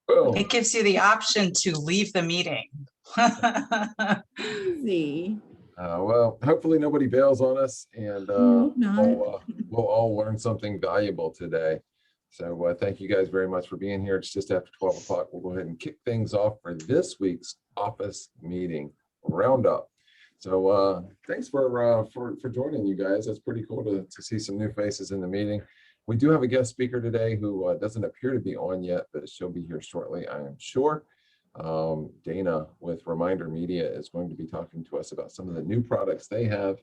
Boom. It gives you the option to leave the meeting. Easy. Well, hopefully nobody bails on us, and Hope not. we'll all learn something valuable today. So thank you guys very much for being here. It's just after 12 o'clock. We'll go ahead and kick things off for this week's office meeting roundup. So thanks for joining, you guys. It's pretty cool to see some new faces in the meeting. We do have a guest speaker today who doesn't appear to be on yet, but she'll be here shortly, I am sure. Dana with Reminder Media is going to be talking to us about some of the new products they have.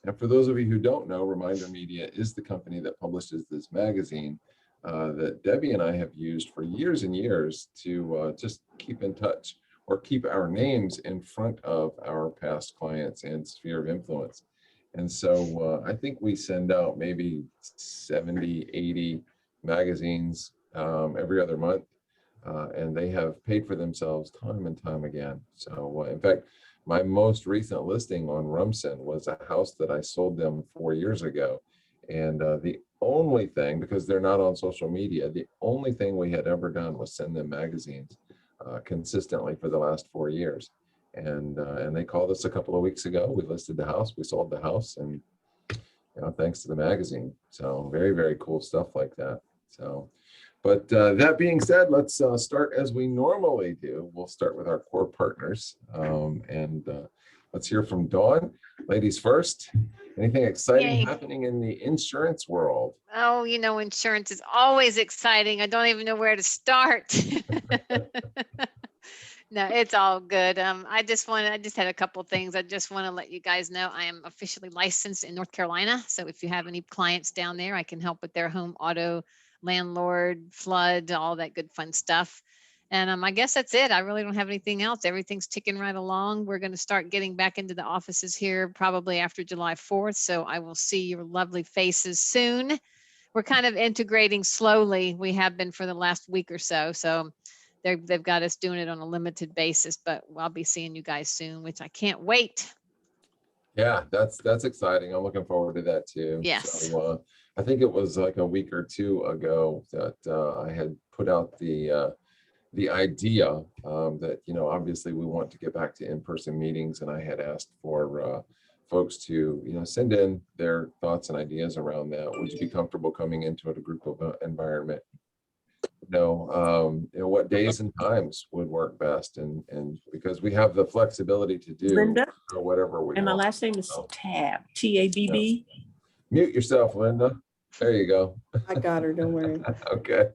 And for those of you who don't know, Reminder Media is the company that publishes this magazine that Debbie and I have used for years and years to just keep in touch or keep our names in front of our past clients and sphere of influence. And so I think we send out maybe 70, 80 magazines every other month. And they have paid for themselves time and time again. So in fact, my most recent listing on Rumson was a house that I sold them 4 years ago. And the only thing, because they're not on social media, the only thing we had ever done was send them magazines consistently for the last 4 years. And they called us a couple of weeks ago. We listed the house, we sold the house, and thanks to the magazine. So very, very cool stuff like that. So. But that being said, let's start as we normally do. We'll start with our core partners, and let's hear from Dawn. Ladies first. Anything exciting happening in the insurance world? Oh, insurance is always exciting. I don't even know where to start. No, it's all good. I just had a couple of things. I just want to let you guys know I am officially licensed in North Carolina. So if you have any clients down there, I can help with their home auto, landlord, flood, all that good fun stuff. And I guess that's it. I really don't have anything else. Everything's ticking right along. We're going to start getting back into the offices here probably after July 4th. So I will see your lovely faces soon. We're kind of integrating slowly. We have been for the last week or so. So they've got us doing it on a limited basis, but I'll be seeing you guys soon, which I can't wait. Yeah, that's exciting. I'm looking forward to that too. Yes. So, I think it was like a week or two ago that I had put out the idea that, obviously we want to get back to in-person meetings, and I had asked for folks to, send in their thoughts and ideas around that. Would you be comfortable coming into a group of environment? What days and times would work best, and because we have the flexibility to do Linda, whatever we and my want. last name is Tab, T-A-B-B. Mute yourself, Linda. There you go. I got her, don't worry. Okay.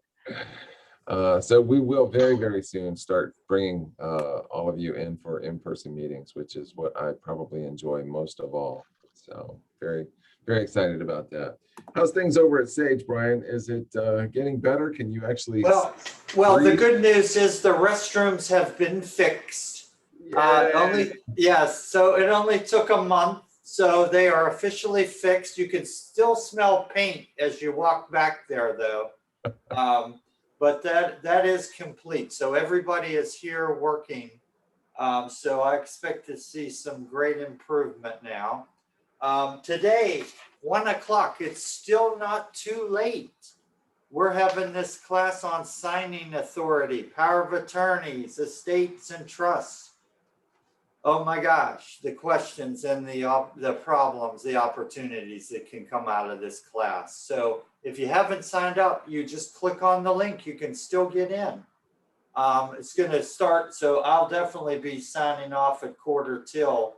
So we will very, very soon start bringing all of you in for in-person meetings, which is what I probably enjoy most of all. So very, very excited about that. How's things over at Sage, Brian? Is it getting better? Can you actually? Well, the good news is the restrooms have been fixed. So it only took a month. So they are officially fixed. You can still smell paint as you walk back there, though. But that is complete. So everybody is here working. So I expect to see some great improvement now. Today, 1 o'clock, it's still not too late. We're having this class on signing authority, power of attorneys, estates and trusts. Oh my gosh, the questions and the problems, the opportunities that can come out of this class. So if you haven't signed up, you just click on the link. You can still get in. It's going to start. So I'll definitely be signing off at 1:45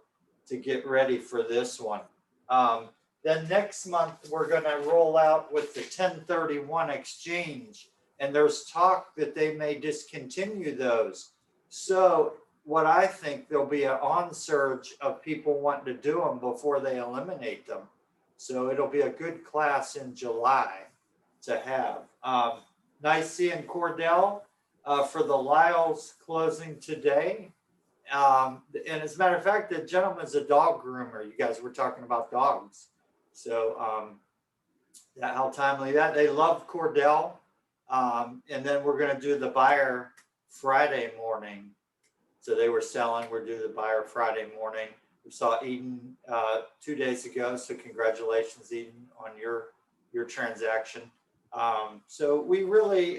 to get ready for this one. Then next month, we're going to roll out with the 1031 exchange. And there's talk that they may discontinue those. So what I think there'll be an onsurge of people wanting to do them before they eliminate them. So it'll be a good class in July to have. Nice seeing Cordell for the Lyles closing today. And as a matter of fact, the gentleman's a dog groomer. You guys were talking about dogs. So how timely that. They love Cordell. And then we're going to do the buyer Friday morning. So they were selling. We're doing the buyer Friday morning. We saw Eden 2 days ago. So congratulations, Eden, on your transaction. So we really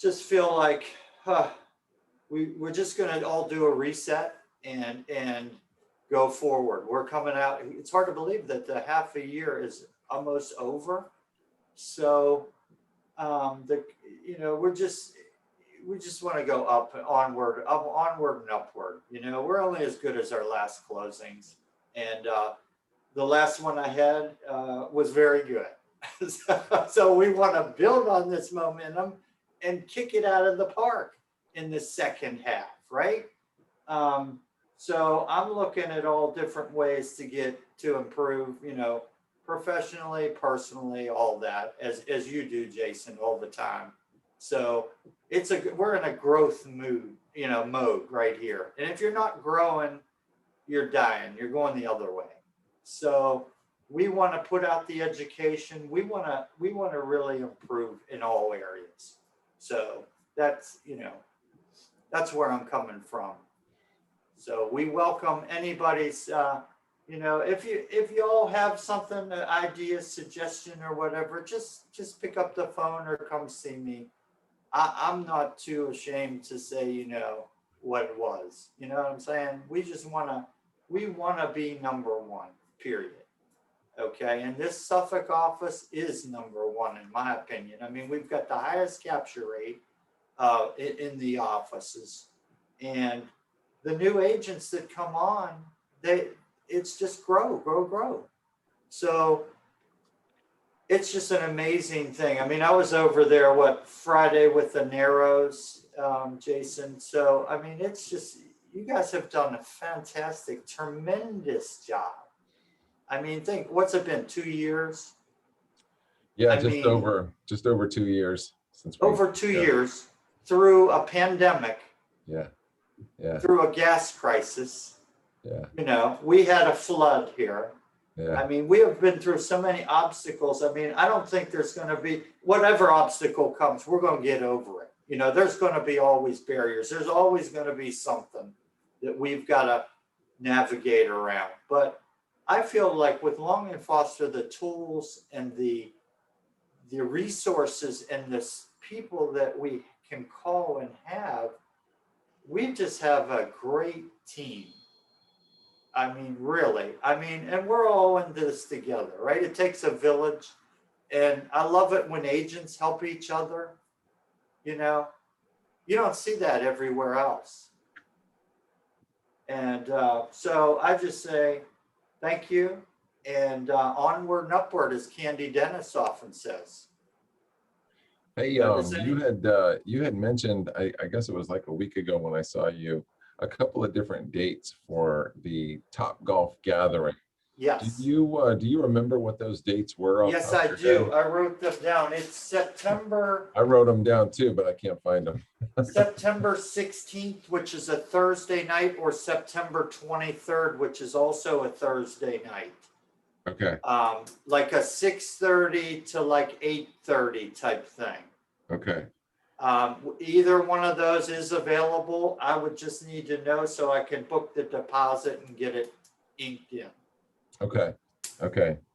just feel like, we're just gonna all do a reset and go forward. We're coming out, it's hard to believe that the half a year is almost over. So, we just want to go up and onward and upward. We're only as good as our last closings. And the last one I had was very good. So we want to build on this momentum and kick it out of the park in the second half, right? So I'm looking at all different ways to improve, professionally, personally, all that, as you do, Jason, all the time. So we're in a growth mode right here. And if you're not growing, you're dying. You're going the other way. So we want to put out the education. We want to really improve in all areas. So that's where I'm coming from. So we welcome anybody's, if you all have something, an idea, suggestion or whatever, just pick up the phone or come see me. I'm not too ashamed to say, what it was. You know what I'm saying? We want to be number one, period. Okay. And this Suffolk office is number one, in my opinion. I mean, we've got the highest capture rate in the offices, and the new agents that come on, it's just grow. So it's just an amazing thing. I mean, I was over there, Friday with the Narrows, Jason. So, I mean, it's just, you guys have done a fantastic, tremendous job. I mean, what's it been, 2 years? Yeah, just over 2 years since over 2 years through a pandemic. Yeah. Through a gas crisis. Yeah. We had a flood here. Yeah. I mean, we have been through so many obstacles. I mean, I don't think there's going to be, whatever obstacle comes, we're going to get over it. There's going to be always barriers. There's always going to be something that we've got to navigate around. But I feel like with Long and Foster, the tools and the resources and the people that we can call and have, we just have a great team. I mean, really. I mean, and we're all in this together, right? It takes a village. And I love it when agents help each other. You don't see that everywhere else. And so I just say thank you. And onward and upward, as Candy Dennis often says. Hey, you had mentioned, I guess it was like a week ago when I saw you, a couple of different dates for the Top Golf Gathering. Yes. Do you remember what those dates were? Yes, I do. I wrote them down. It's September. I wrote them down too, but I can't find them. September 16th, which is a Thursday night, or September 23rd, which is also a Thursday night. Okay. Like a 6:30 to like 8:30 type thing. Okay. Either one of those is available. I would just need to know so I can book the deposit and get it inked in. Okay.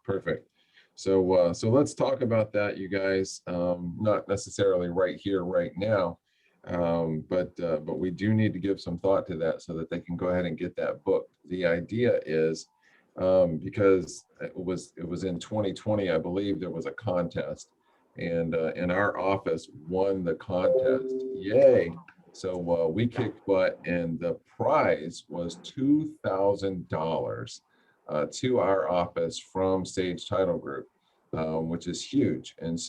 Perfect. So let's talk about that, you guys. Not necessarily right here, right now, but we do need to give some thought to that so that they can go ahead and get that booked. The idea is, because it was in 2020, I believe there was a contest, and our office won the contest. Yay! So we kicked butt, and the prize was $2,000 to our office from Sage Title Group, which is huge. And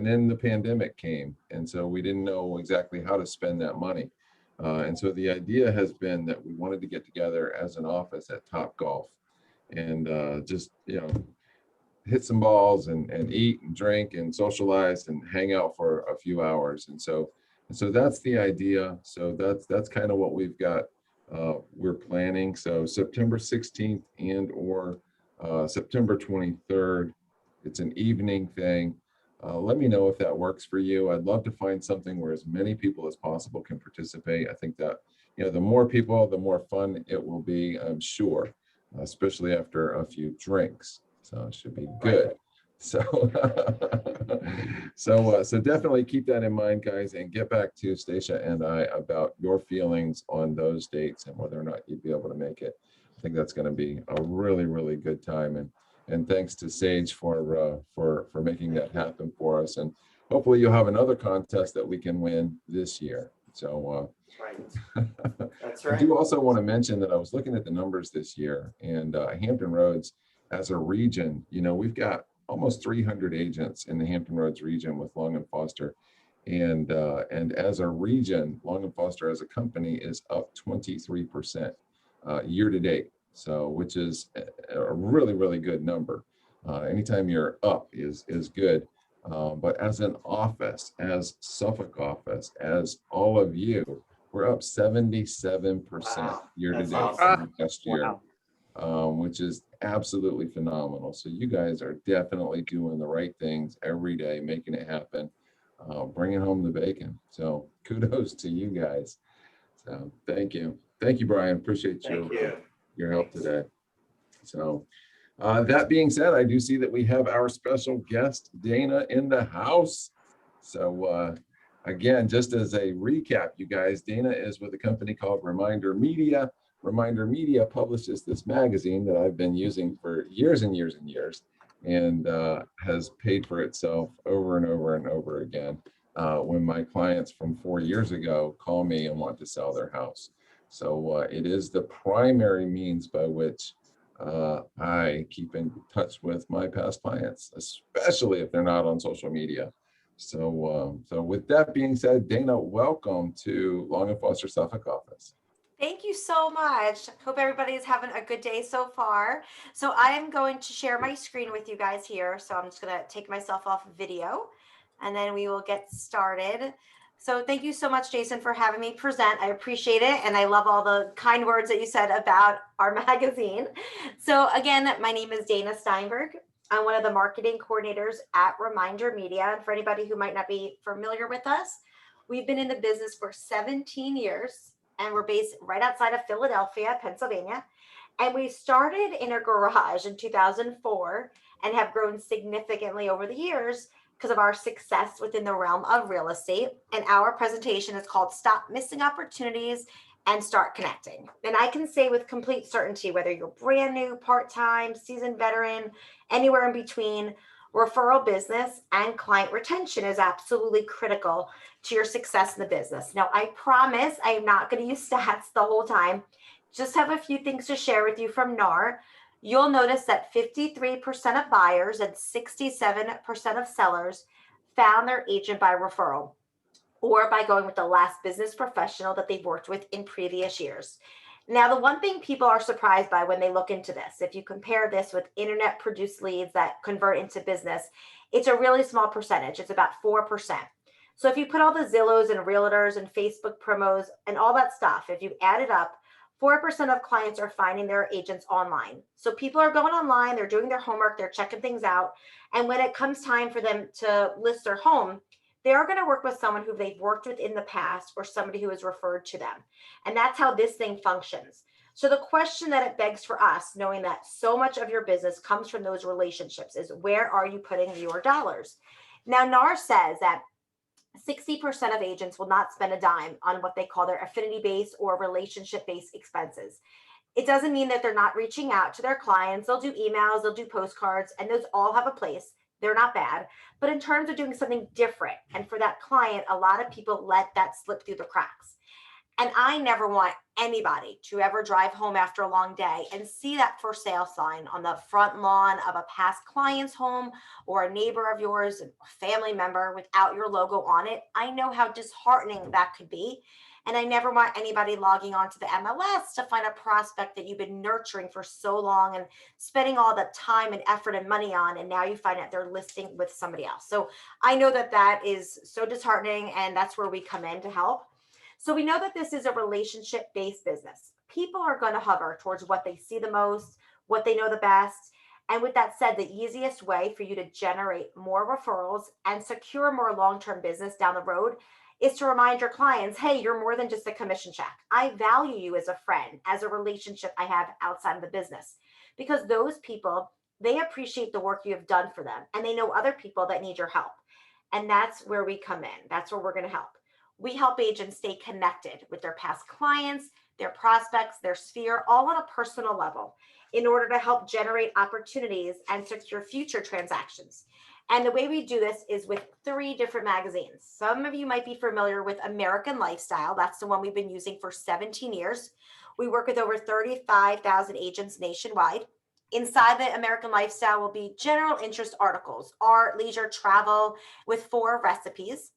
then the pandemic came, and so we didn't know exactly how to spend that money. And so the idea has been that we wanted to get together as an office at Top Golf and just hit some balls and eat and drink and socialize and hang out for a few hours. And so that's the idea. So that's kind of what we've got. We're planning. So September 16th and or September 23rd. It's an evening thing. Let me know if that works for you. I'd love to find something where as many people as possible can participate. I think that, the more people, the more fun it will be, I'm sure, especially after a few drinks. So it should be good. So, so definitely keep that in mind, guys, and get back to Stacia and I about your feelings on those dates and whether or not you'd be able to make it. I think that's going to be a really, really good time. And thanks to Sage for making that happen for us. And hopefully you'll have another contest that we can win this year. So, Right. That's I right. do also want to mention that I was looking at the numbers this year, and Hampton Roads as a region, we've got almost 300 agents in the Hampton Roads region with Long and Foster. And as a region, Long and Foster as a company is up 23% year to date. So, which is a really, really good number. Anytime you're up is good. But as an office, as Suffolk office, as all of you, we're up 77% Wow, year to that's date awesome. from last year, which is absolutely phenomenal. So you guys are definitely doing the right things every day, making it happen, bringing home the bacon. So kudos to you guys. So thank you. Thank you, Brian. Appreciate Thank you. your help Thanks. today. So that being said, I do see that we have our special guest, Dana, in the house. So again, just as a recap, you guys, Dana is with a company called Reminder Media. Reminder Media publishes this magazine that I've been using for years and years and years, and has paid for itself over and over and over again when my clients from 4 years ago call me and want to sell their house. So it is the primary means by which I keep in touch with my past clients, especially if they're not on social media. So, so with that being said, Dana, welcome to Long and Foster Suffolk office. Thank you so much. Hope everybody is having a good day so far. So I am going to share my screen with you guys here. So I'm just going to take myself off video and then we will get started. So thank you so much, Jason, for having me present. I appreciate it. And I love all the kind words that you said about our magazine. So again, my name is Dana Steinberg. I'm one of the marketing coordinators at Reminder Media. And for anybody who might not be familiar with us, we've been in the business for 17 years. And we're based right outside of Philadelphia, Pennsylvania. And we started in a garage in 2004 and have grown significantly over the years because of our success within the realm of real estate. And our presentation is called Stop Missing Opportunities and Start Connecting. And I can say with complete certainty, whether you're brand new, part-time, seasoned veteran, anywhere in between, referral business and client retention is absolutely critical to your success in the business. Now, I promise I am not going to use stats the whole time. Just have a few things to share with you from NAR. You'll notice that 53% of buyers and 67% of sellers found their agent by referral or by going with the last business professional that they've worked with in previous years. Now, the one thing people are surprised by when they look into this, if you compare this with internet produced leads that convert into business, it's a really small percentage. It's about 4%. So if you put all the Zillows and realtors and Facebook promos and all that stuff, if you add it up, 4% of clients are finding their agents online. So people are going online, they're doing their homework, they're checking things out. And when it comes time for them to list their home, they are going to work with someone who they've worked with in the past or somebody who has referred to them. And that's how this thing functions. So the question that it begs for us, knowing that so much of your business comes from those relationships, is where are you putting your dollars? Now, NAR says that 60% of agents will not spend a dime on what they call their affinity-based or relationship-based expenses. It doesn't mean that they're not reaching out to their clients. They'll do emails, they'll do postcards, and those all have a place. They're not bad. But in terms of doing something different, and for that client, a lot of people let that slip through the cracks. And I never want anybody to ever drive home after a long day and see that for sale sign on the front lawn of a past client's home or a neighbor of yours, a family member without your logo on it. I know how disheartening that could be. And I never want anybody logging on to the MLS to find a prospect that you've been nurturing for so long and spending all the time and effort and money on. And now you find out they're listing with somebody else. So I know that that is so disheartening, and that's where we come in to help. So we know that this is a relationship-based business. People are going to hover towards what they see the most, what they know the best. And with that said, the easiest way for you to generate more referrals and secure more long-term business down the road is to remind your clients, hey, you're more than just a commission check. I value you as a friend, as a relationship I have outside of the business. Because those people they appreciate the work you have done for them, and they know other people that need your help. And that's where we come in. That's where we're going to help. We help agents stay connected with their past clients, their prospects, their sphere, all on a personal level in order to help generate opportunities and secure future transactions. And the way we do this is with 3 different magazines. Some of you might be familiar with American Lifestyle. That's the one we've been using for 17 years. We work with over 35,000 agents nationwide. Inside the American Lifestyle will be general interest articles, art, leisure, travel, with 4 recipes.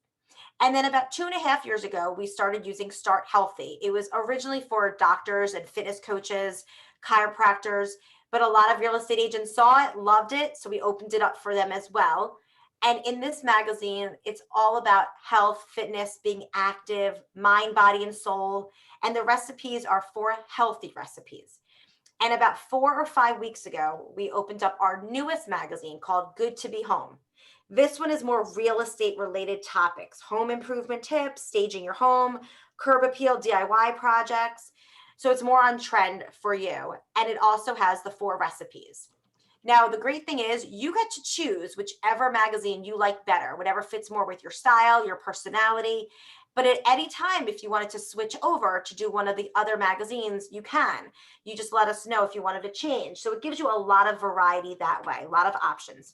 And then about 2.5 years ago, we started using Start Healthy. It was originally for doctors and fitness coaches, chiropractors, but a lot of real estate agents saw it, loved it, so we opened it up for them as well. And in this magazine, it's all about health, fitness, being active, mind, body, and soul. And the recipes are 4 healthy recipes. And about 4 or 5 weeks ago, we opened up our newest magazine called Good to Be Home. This one is more real estate related topics, home improvement tips, staging your home, curb appeal, DIY projects. So it's more on trend for you. And it also has the 4 recipes. Now, the great thing is you get to choose whichever magazine you like better, whatever fits more with your style, your personality. But at any time, if you wanted to switch over to do one of the other magazines, you can. You just let us know if you wanted to change. So it gives you a lot of variety that way, a lot of options.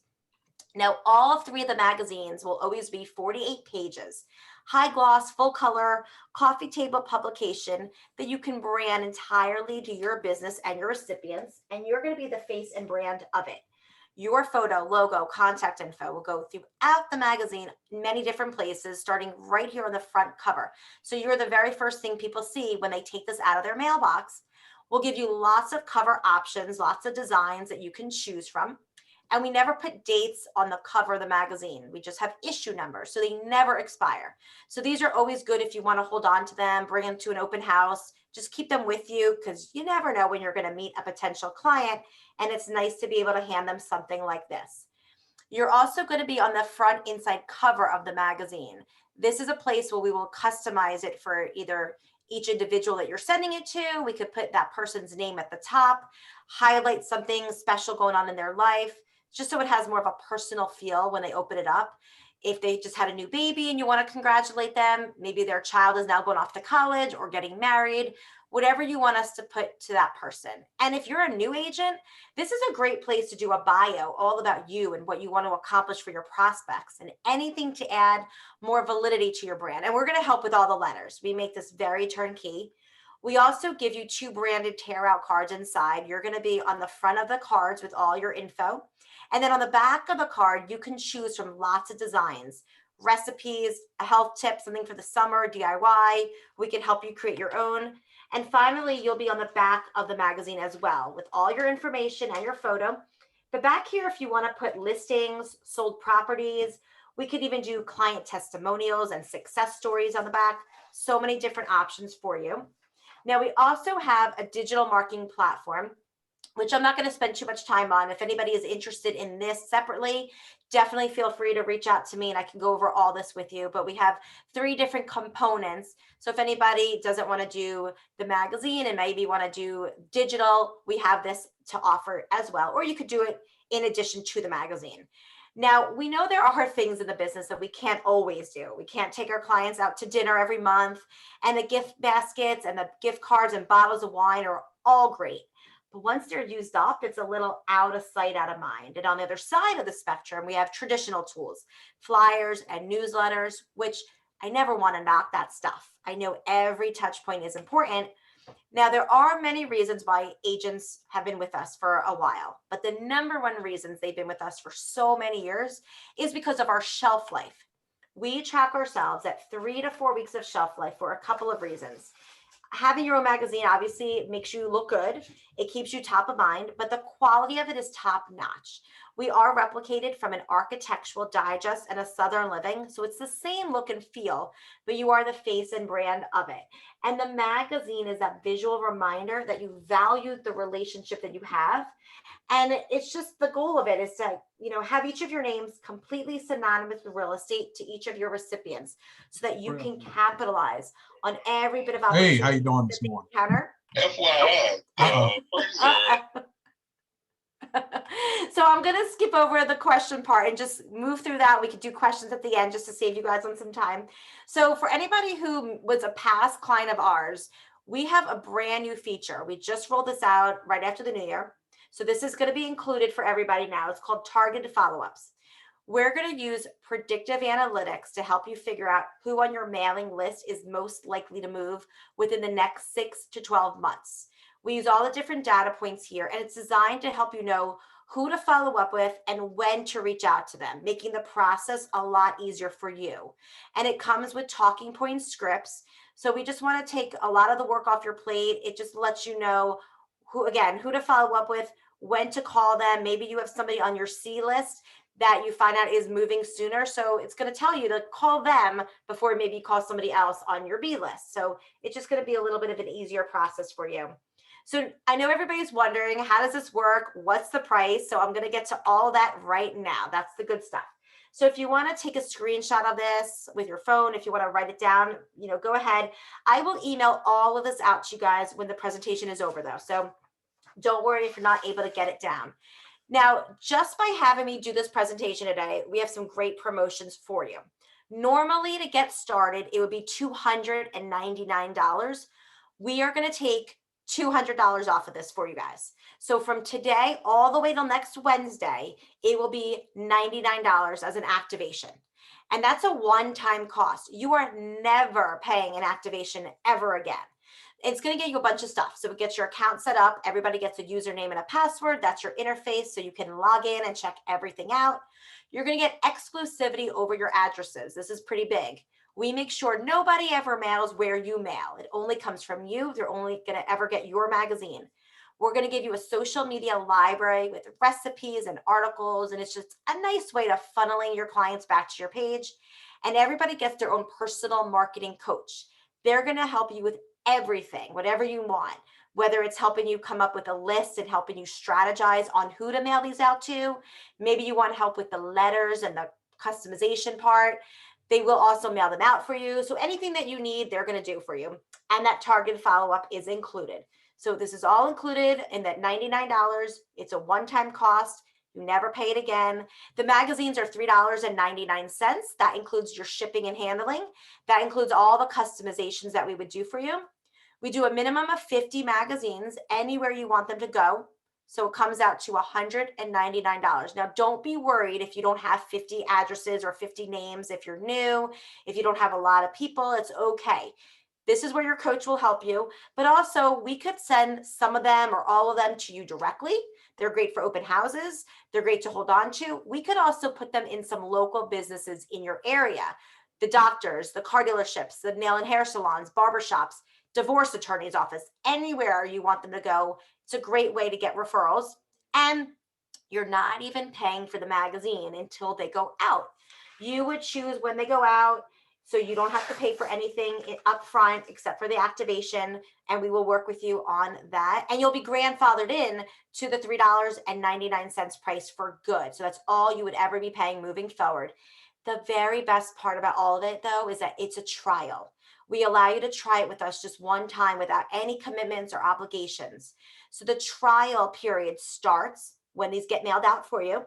Now, all 3 of the magazines will always be 48 pages, high gloss, full color, coffee table publication that you can brand entirely to your business and your recipients, and you're going to be the face and brand of it. Your photo, logo, contact info will go throughout the magazine in many different places, starting right here on the front cover. So you're the very first thing people see when they take this out of their mailbox. We'll give you lots of cover options, lots of designs that you can choose from. And we never put dates on the cover of the magazine. We just have issue numbers, so they never expire. So these are always good if you want to hold on to them, bring them to an open house, just keep them with you because you never know when you're going to meet a potential client. And it's nice to be able to hand them something like this. You're also going to be on the front inside cover of the magazine. This is a place where we will customize it for either each individual that you're sending it to. We could put that person's name at the top, highlight something special going on in their life, just so it has more of a personal feel when they open it up. If they just had a new baby and you want to congratulate them, maybe their child is now going off to college or getting married, whatever you want us to put to that person. And if you're a new agent, this is a great place to do a bio all about you and what you want to accomplish for your prospects and anything to add more validity to your brand. And we're going to help with all the letters. We make this very turnkey. We also give you 2 branded tear out cards inside. You're going to be on the front of the cards with all your info. And then on the back of the card, you can choose from lots of designs, recipes, a health tip, something for the summer, DIY. We can help you create your own. And finally, you'll be on the back of the magazine as well with all your information and your photo. But back here, if you want to put listings, sold properties, we could even do client testimonials and success stories on the back. So many different options for you. Now, we also have a digital marketing platform, which I'm not going to spend too much time on. If anybody is interested in this separately, definitely feel free to reach out to me and I can go over all this with you. But we have 3 different components. So if anybody doesn't want to do the magazine and maybe want to do digital, we have this to offer as well. Or you could do it in addition to the magazine. Now, we know there are things in the business that we can't always do. We can't take our clients out to dinner every month, and the gift baskets and the gift cards and bottles of wine are all great. But once they're used up, it's a little out of sight, out of mind. And on the other side of the spectrum, we have traditional tools, flyers and newsletters, which I never want to knock that stuff. I know every touch point is important. Now, there are many reasons why agents have been with us for a while, but the number one reasons they've been with us for so many years is because of our shelf life. We track ourselves at 3 to 4 weeks of shelf life for a couple of reasons. Having your own magazine obviously makes you look good. It keeps you top of mind, but the quality of it is top notch. We are replicated from an Architectural Digest and a Southern Living, so it's the same look and feel, but you are the face and brand of it. And the magazine is that visual reminder that you value the relationship that you have. And it's just the goal of it is to, have each of your names completely synonymous with real estate to each of your recipients so that you can capitalize on every bit of opportunity. Hey, how you doing this morning? Counter. FYI, So I'm going to skip over the question part and just move through that. We could do questions at the end just to save you guys on some time. So for anybody who was a past client of ours, we have a brand new feature. We just rolled this out right after the new year. So this is going to be included for everybody now. It's called targeted follow-ups. We're going to use predictive analytics to help you figure out who on your mailing list is most likely to move within the next 6 to 12 months. We use all the different data points here, and it's designed to help you know who to follow up with and when to reach out to them, making the process a lot easier for you. And it comes with talking point scripts. So we just want to take a lot of the work off your plate. It just lets you know who to follow up with, when to call them. Maybe you have somebody on your C list that you find out is moving sooner. So it's going to tell you to call them before maybe you call somebody else on your B list. So it's just going to be a little bit of an easier process for you. So I know everybody's wondering, how does this work? What's the price? So I'm going to get to all that right now. That's the good stuff. So if you want to take a screenshot of this with your phone, if you want to write it down, go ahead. I will email all of this out to you guys when the presentation is over though. So don't worry if you're not able to get it down. Now, just by having me do this presentation today, we have some great promotions for you. Normally, to get started, it would be $299. We are going to take $200 off of this for you guys. So from today all the way till next Wednesday, it will be $99 as an activation. And that's a one-time cost. You are never paying an activation ever again. It's going to get you a bunch of stuff. So it gets your account set up. Everybody gets a username and a password. That's your interface. So you can log in and check everything out. You're going to get exclusivity over your addresses. This is pretty big. We make sure nobody ever mails where you mail. It only comes from you. They're only going to ever get your magazine. We're going to give you a social media library with recipes and articles. And it's just a nice way to funneling your clients back to your page. And everybody gets their own personal marketing coach. They're going to help you with everything, whatever you want, whether it's helping you come up with a list and helping you strategize on who to mail these out to. Maybe you want help with the letters and the customization part. They will also mail them out for you. So anything that you need, they're going to do for you. And that targeted follow-up is included. So this is all included in that $99. It's a one-time cost. You never pay it again. The magazines are $3.99. That includes your shipping and handling. That includes all the customizations that we would do for you. We do a minimum of 50 magazines anywhere you want them to go. So it comes out to $199. Now, don't be worried if you don't have 50 addresses or 50 names. If you're new, if you don't have a lot of people, it's okay. This is where your coach will help you. But also, we could send some of them or all of them to you directly. They're great for open houses. They're great to hold on to. We could also put them in some local businesses in your area. The doctors, the car dealerships, the nail and hair salons, barbershops, divorce attorney's office, anywhere you want them to go. It's a great way to get referrals. And you're not even paying for the magazine until they go out. You would choose when they go out, so you don't have to pay for anything up front except for the activation, and we will work with you on that. And you'll be grandfathered in to the $3.99 price for good. So that's all you would ever be paying moving forward. The very best part about all of it, though, is that it's a trial. We allow you to try it with us just one time without any commitments or obligations. So the trial period starts when these get mailed out for you,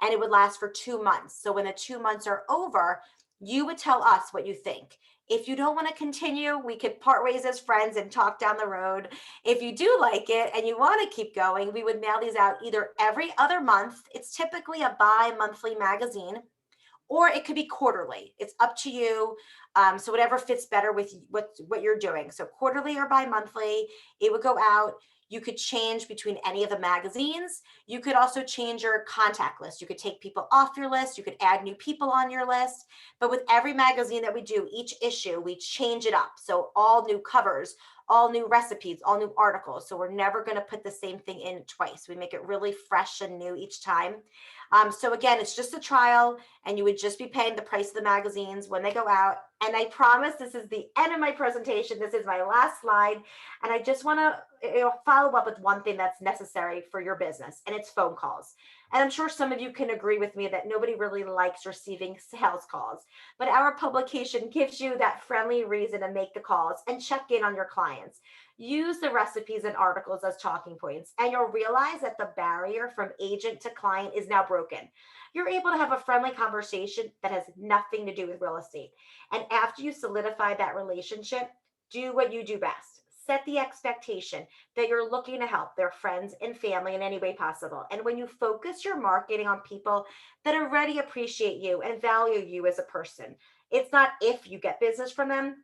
and it would last for 2 months. So when the 2 months are over, you would tell us what you think. If you don't want to continue, we could part ways as friends and talk down the road. If you do like it and you want to keep going, we would mail these out either every other month. It's typically a bi-monthly magazine, or it could be quarterly. It's up to you. So whatever fits better with what you're doing. So quarterly or bi-monthly, it would go out. You could change between any of the magazines. You could also change your contact list. You could take people off your list. You could add new people on your list. But with every magazine that we do, each issue, we change it up. So all new covers, all new recipes, all new articles. So we're never going to put the same thing in twice. We make it really fresh and new each time. So again, it's just a trial, and you would just be paying the price of the magazines when they go out. And I promise this is the end of my presentation. This is my last slide. And I just want to follow up with one thing that's necessary for your business, and it's phone calls. And I'm sure some of you can agree with me that nobody really likes receiving sales calls, but our publication gives you that friendly reason to make the calls and check in on your clients. Use the recipes and articles as talking points, and you'll realize that the barrier from agent to client is now broken. You're able to have a friendly conversation that has nothing to do with real estate. And after you solidify that relationship, do what you do best. Set the expectation that you're looking to help their friends and family in any way possible. And when you focus your marketing on people that already appreciate you and value you as a person, it's not if you get business from them,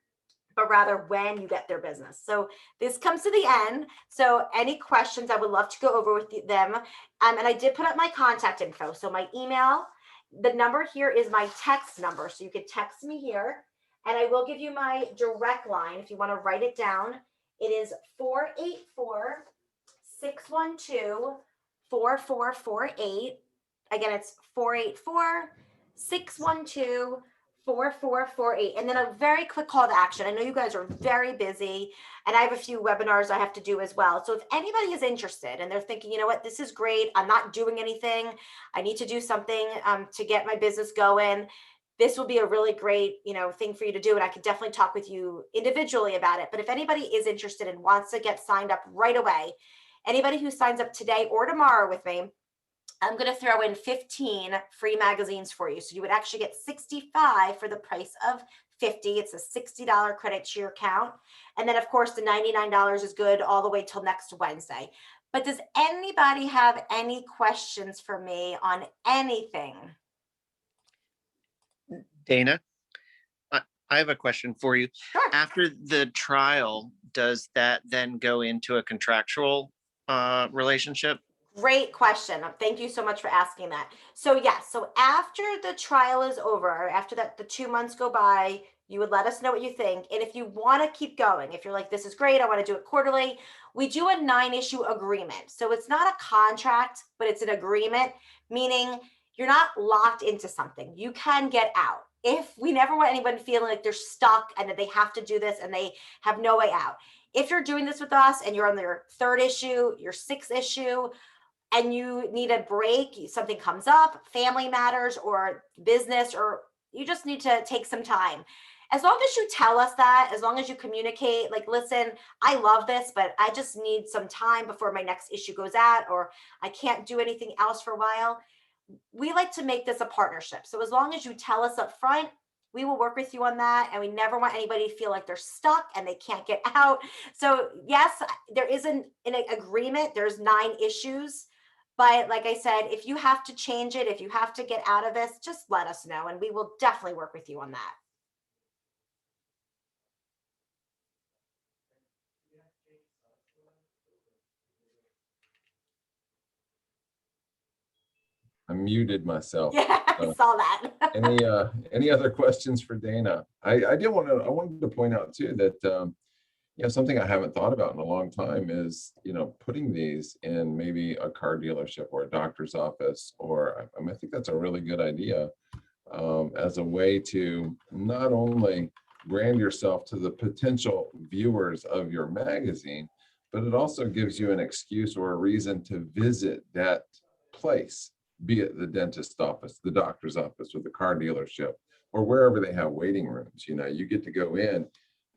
but rather when you get their business. So this comes to the end. So any questions, I would love to go over with them. And I did put up my contact info. So my email, the number here is my text number. So you could text me here, and I will give you my direct line if you want to write it down. It is 484-612-4448. Again, it's 484-612-4448. And then a very quick call to action. I know you guys are very busy, and I have a few webinars I have to do as well. So if anybody is interested and they're thinking, you know what, this is great, I'm not doing anything, I need to do something to get my business going, this will be a really great, thing for you to do. And I could definitely talk with you individually about it. But if anybody is interested and wants to get signed up right away, anybody who signs up today or tomorrow with me, I'm going to throw in 15 free magazines for you. So you would actually get 65 for the price of 50. It's a $60 credit to your account. And then of course the $99 is good all the way till next Wednesday. But does anybody have any questions for me on anything? Dana, I have a question for you. Sure. After the trial, does that then go into a contractual relationship? Great question. Thank you so much for asking that. So yes, so after the trial is over, after that, the 2 months go by, you would let us know what you think. And if you want to keep going, if you're like, this is great, I want to do it quarterly, we do a 9-issue agreement. So it's not a contract, but it's an agreement, meaning you're not locked into something. You can get out. If we never want anyone feeling like they're stuck and that they have to do this and they have no way out. If you're doing this with us and you're on your 3rd issue, your 6th issue, and you need a break, something comes up, family matters or business, or you just need to take some time. As long as you tell us that, as long as you communicate, like, listen, I love this, but I just need some time before my next issue goes out, or I can't do anything else for a while. We like to make this a partnership. So as long as you tell us up front, we will work with you on that. And we never want anybody to feel like they're stuck and they can't get out. So yes, there is an agreement. There's 9 issues. But like I said, if you have to change it, if you have to get out of this, just let us know. And we will definitely work with you on that. I muted myself. Yeah, I saw that. Any other questions for Dana? I wanted to point out too that something I haven't thought about in a long time is putting these in maybe a car dealership or a doctor's office, or I think that's a really good idea as a way to not only brand yourself to the potential viewers of your magazine, but it also gives you an excuse or a reason to visit that place, be it the dentist office, the doctor's office, or the car dealership, or wherever they have waiting rooms. You get to go in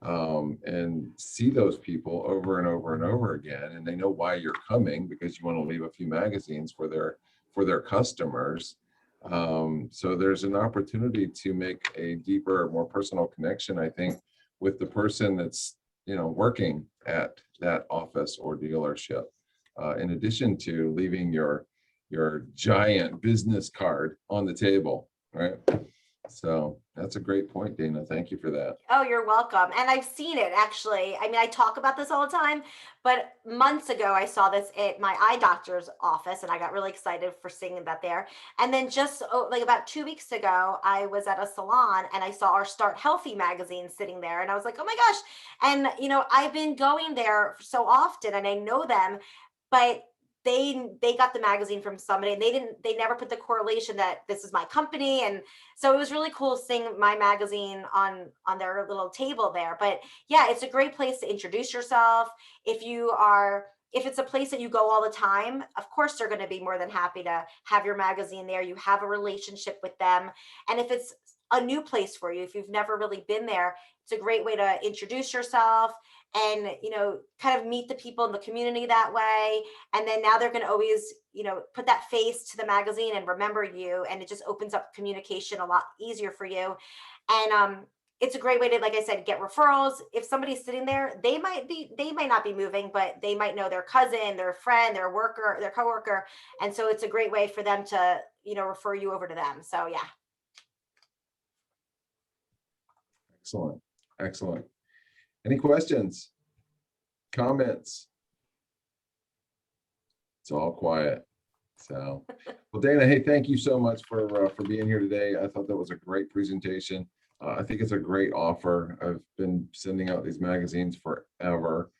and see those people over and over and over again, and they know why you're coming, because you want to leave a few magazines for their customers. So there's an opportunity to make a deeper, more personal connection, I think, with the person that's working at that office or dealership, in addition to leaving your giant business card on the table, right? So that's a great point, Dana. Thank you for that. Oh, you're welcome. And I've seen it actually. I mean, I talk about this all the time, but months ago I saw this at my eye doctor's office and I got really excited for seeing that there. And then just like about 2 weeks ago, I was at a salon and I saw our Start Healthy magazine sitting there and I was like, oh my gosh. And I've been going there so often and I know them, but they got the magazine from somebody and they never put the correlation that this is my company. And so it was really cool seeing my magazine on their little table there. But yeah, it's a great place to introduce yourself. If you are if it's a place that you go all the time, of course, they're going to be more than happy to have your magazine there. You have a relationship with them. And if it's a new place for you, if you've never really been there, it's a great way to introduce yourself and, kind of meet the people in the community that way. And then now they're going to always, put that face to the magazine and remember you. And it just opens up communication a lot easier for you. And it's a great way to, like I said, get referrals. If somebody's sitting there, they might not be moving, but they might know their cousin, their friend, their worker, their coworker. And so it's a great way for them to, refer you over to them. So yeah. Excellent. Excellent. Any questions? Comments? It's all quiet. So, well, Dana, hey, thank you so much for being here today. I thought that was a great presentation. I think it's a great offer. I've been sending out these magazines forever.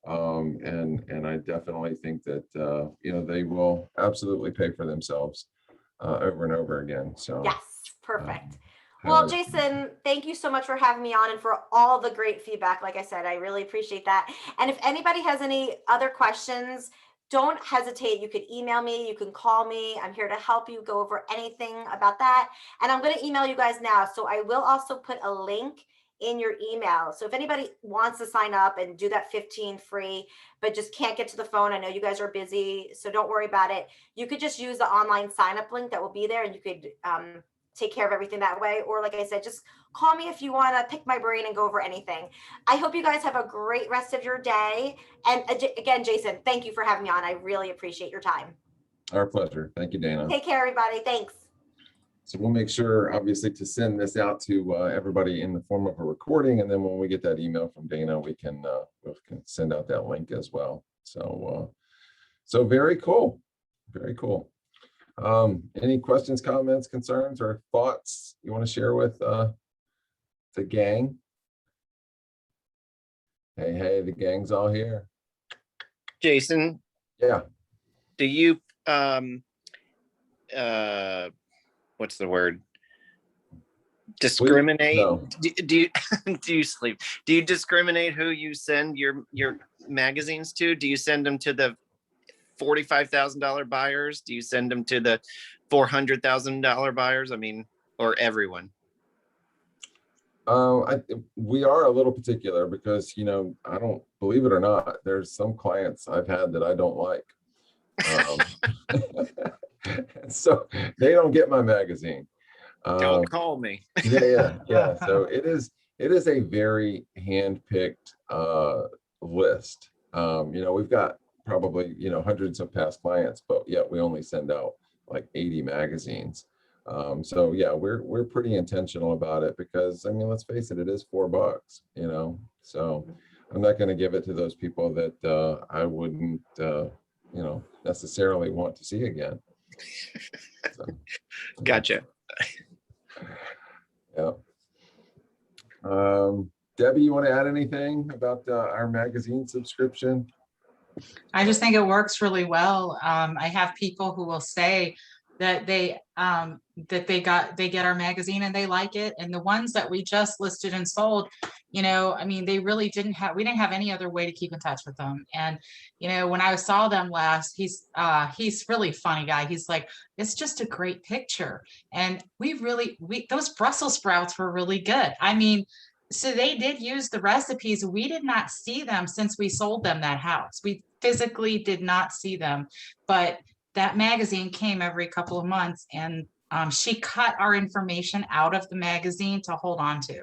And I definitely think that, they will absolutely pay for themselves over and over again. So Yes, perfect. Well, Jason, thank you so much for having me on and for all the great feedback. Like I said, I really appreciate that. And if anybody has any other questions, don't hesitate. You could email me, you can call me. I'm here to help you go over anything about that. And I'm going to email you guys now. So I will also put a link in your email. So if anybody wants to sign up and do that 15 free, but just can't get to the phone, I know you guys are busy, so don't worry about it. You could just use the online sign up link that will be there and you could take care of everything that way. Or like I said, just call me if you want to pick my brain and go over anything. I hope you guys have a great rest of your day. And again, Jason, thank you for having me on. I really appreciate your time. Our pleasure. Thank you, Dana. Take care, everybody. Thanks. So we'll make sure, obviously, to send this out to everybody in the form of a recording. And then when we get that email from Dana, we can send out that link as well. So, so very cool. Very cool. Any questions, comments, concerns, or thoughts you want to share with the gang? Hey, the gang's all here. Jason, Yeah. do you, what's the word? Discriminate? No. Do you, do you sleep? Do you discriminate who you send your magazines to? Do you send them to the $45,000 buyers? Do you send them to the $400,000 buyers? I mean, or everyone? We are a little particular because, I don't believe it or not, there's some clients I've had that I don't like. So they don't get my magazine. Don't call me. Yeah. So it is a very hand-picked list. We've got probably, hundreds of past clients, but yet we only send out like 80 magazines. So yeah, we're pretty intentional about it because, I mean, let's face it, it is $4, so I'm not going to give it to those people that I wouldn't, necessarily want to see again. So, Gotcha. yeah. Debbie, you want to add anything about our magazine subscription? I just think it works really well. I have people who will say that they get our magazine and they like it. And the ones that we just listed and sold, I mean, we didn't have any other way to keep in touch with them. And, when I saw them last, he's really funny guy. He's like, it's just a great picture. And those Brussels sprouts were really good. I mean, so they did use the recipes. We did not see them since we sold them that house. We physically did not see them, but that magazine came every couple of months, and she cut our information out of the magazine to hold on to.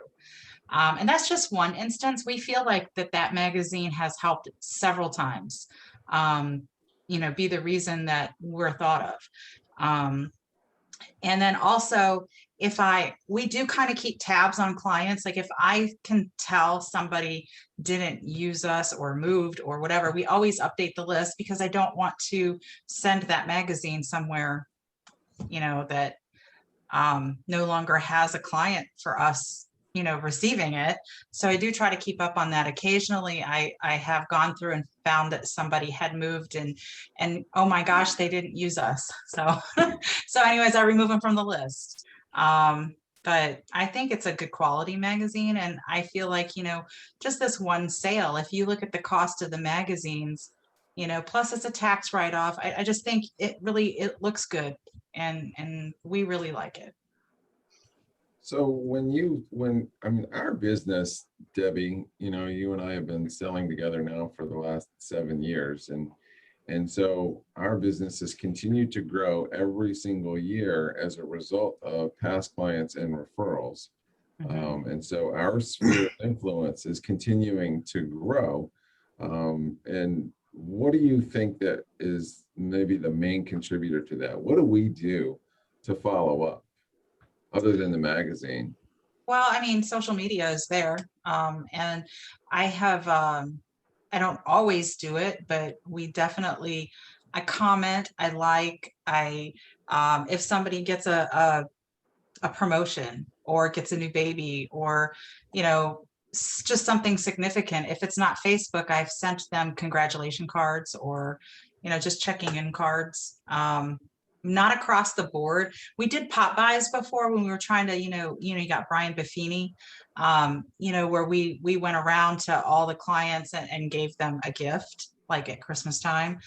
And that's just one instance. We feel like that magazine has helped several times, be the reason that we're thought of. And then also, we do kind of keep tabs on clients. Like if I can tell somebody didn't use us or moved or whatever, we always update the list because I don't want to send that magazine somewhere, that no longer has a client for us, receiving it. So I do try to keep up on that. Occasionally I have gone through and found that somebody had moved and oh my gosh, they didn't use us. So, so anyways, I remove them from the list. But I think it's a good quality magazine. And I feel like, just this one sale, if you look at the cost of the magazines, plus it's a tax write-off. I just think it looks good and we really like it. So I mean, our business, Debbie, you and I have been selling together now for the last 7 years, and so our business has continued to grow every single year as a result of past clients and referrals. And so our sphere of influence is continuing to grow. And what do you think that is maybe the main contributor to that? What do we do to follow up other than the magazine? Well, I mean, social media is there. And I have, I don't always do it, but I comment, if somebody gets a promotion or gets a new baby or, just something significant. If it's not Facebook, I've sent them congratulation cards or, just checking in cards. Not across the board. We did pop buys before when we were trying to, you got Brian Buffini, where we went around to all the clients and gave them a gift, like at Christmas time.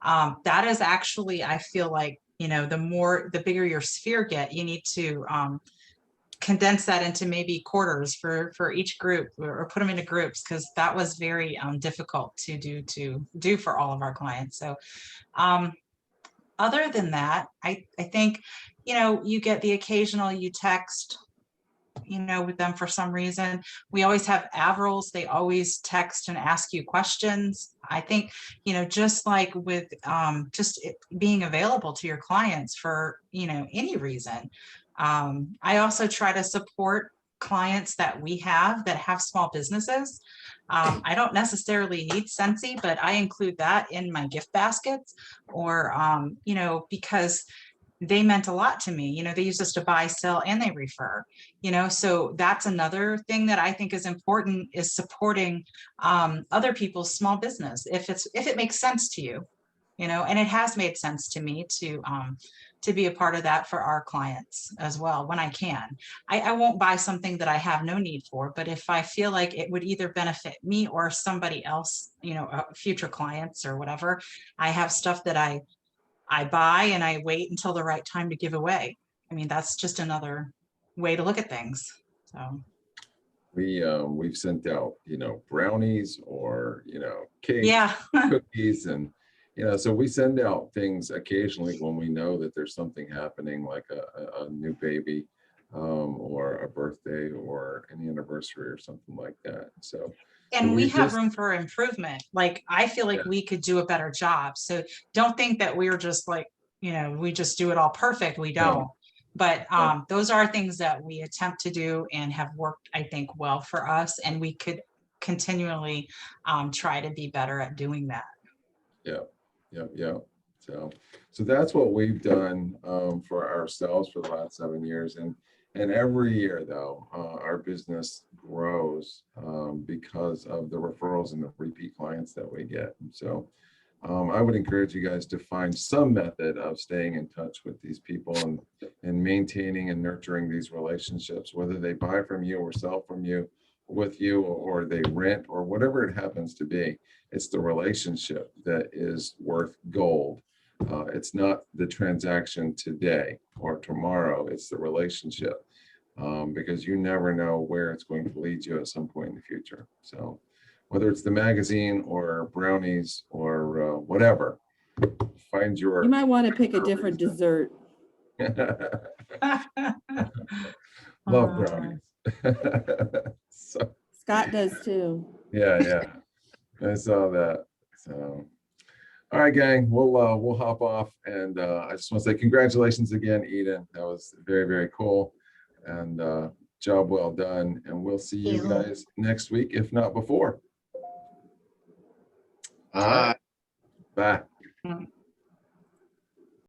That is actually, I feel like, the bigger your sphere get, you need to condense that into maybe quarters for each group or put them into groups, because that was very difficult to do for all of our clients. So other than that, I think, you get the occasional, you text, with them for some reason. We always have Avrils. They always text and ask you questions. I think, just like with being available to your clients for, any reason. I also try to support clients that we have that have small businesses. I don't necessarily need Scentsy, but I include that in my gift baskets or, because they meant a lot to me. They use us to buy, sell, and they refer, so that's another thing that I think is important, is supporting other people's small business. If it makes sense to you, and it has made sense to me to be a part of that for our clients as well when I can. I won't buy something that I have no need for, but if I feel like it would either benefit me or somebody else, future clients or whatever, I have stuff that I buy and I wait until the right time to give away. I mean, that's just another way to look at things. So We've sent out, brownies or, cakes, yeah. cookies, and so we send out things occasionally when we know that there's something happening, like a new baby, or a birthday or an anniversary or something like that. So And we we have just- room for improvement. Like, I feel like Yeah. we could do a better job. So don't think that we're just like, we just do it all perfect. We don't. But those are things that we attempt to do and have worked, I think, well for us. And we could continually try to be better at doing that. Yeah. So that's what we've done for ourselves for the last 7 years. And every year, though, our business grows because of the referrals and the repeat clients that we get. And so I would encourage you guys to find some method of staying in touch with these people and maintaining and nurturing these relationships, whether they buy from you or sell from you, with you, or they rent, or whatever it happens to be. It's the relationship that is worth gold. It's not the transaction today or tomorrow, it's the relationship, because you never know where it's going to lead you at some point in the future. So whether it's the magazine or brownies or whatever, find your. You might want to pick a different dessert. Love brownies. So, Scott does too. yeah, I saw that. So, all right, gang, we'll hop off, and I just want to say congratulations again, Eden. That was very, very cool, and job well done. And we'll see you guys next week, if not before. All right, bye.